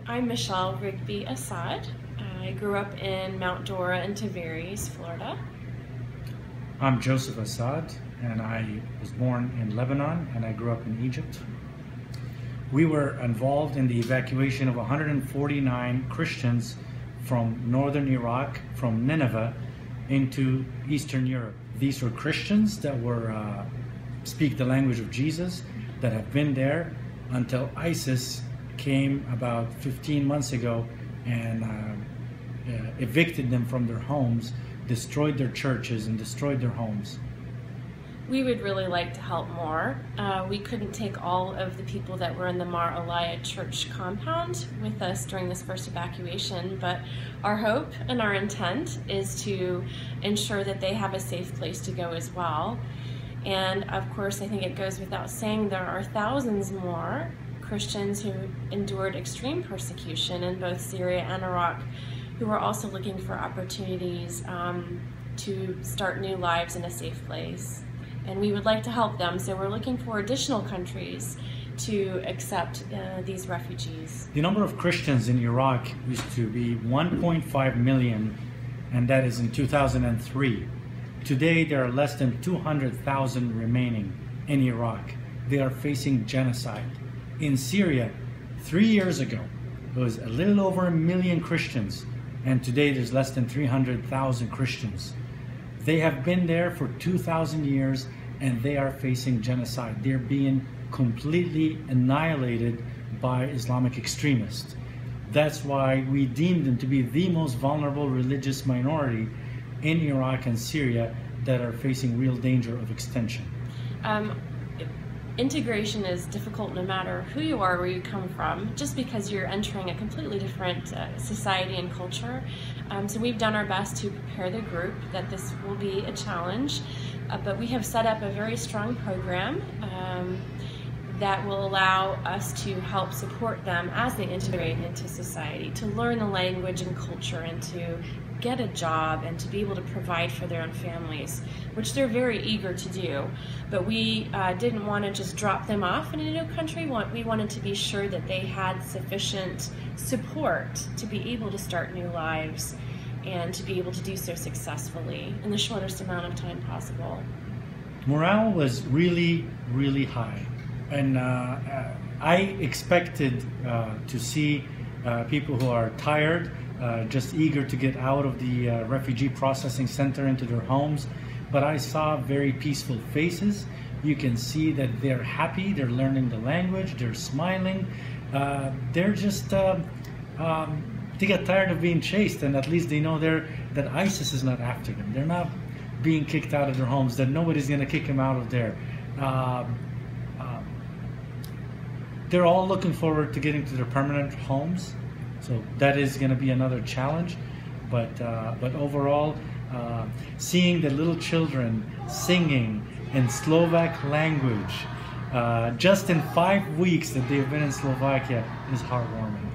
I'm Michelle Rigby Assad. I grew up in Mount Dora in Tavares, Florida. I'm Joseph Assad, and I was born in Lebanon, and I grew up in Egypt. We were involved in the evacuation of 149 Christians from northern Iraq, from Nineveh, into Eastern Europe. These were Christians that were speak the language of Jesus, that have been there until ISIS came about 15 months ago and evicted them from their homes, destroyed their churches, and destroyed their homes. We would really like to help more. We couldn't take all of the people that were in the Mar Elia church compound with us during this first evacuation, but our hope and our intent is to ensure that they have a safe place to go as well. And of course, I think it goes without saying there are thousands more Christians who endured extreme persecution in both Syria and Iraq who are also looking for opportunities to start new lives in a safe place. And we would like to help them, so we're looking for additional countries to accept these refugees. The number of Christians in Iraq used to be 1.5 million, and that is in 2003. Today, there are less than 200,000 remaining in Iraq. They are facing genocide. In Syria, 3 years ago, there was a little over 1 million Christians, and today there's less than 300,000 Christians. They have been there for 2,000 years, and they are facing genocide. They're being completely annihilated by Islamic extremists. That's why we deem them to be the most vulnerable religious minority in Iraq and Syria that are facing real danger of extinction. Integration is difficult no matter who you are, where you come from, just because you're entering a completely different society and culture. So we've done our best to prepare the group that this will be a challenge, but we have set up a very strong program that will allow us to help support them as they integrate into society, to learn the language and culture, and to get a job and to be able to provide for their own families, which they're very eager to do. But we didn't want to just drop them off in a new country. We wanted to be sure that they had sufficient support to be able to start new lives and to be able to do so successfully in the shortest amount of time possible. Morale was really, really high. And I expected to see people who are tired, just eager to get out of the refugee processing center into their homes. But I saw very peaceful faces. You can see that they're happy, they're learning the language, they're smiling. They're just, they get tired of being chased, and at least they know that ISIS is not after them. They're not being kicked out of their homes, that nobody's going to kick them out of there. They're all looking forward to getting to their permanent homes. So that is going to be another challenge, but overall, seeing the little children singing in Slovak language just in 5 weeks that they've been in Slovakia is heartwarming.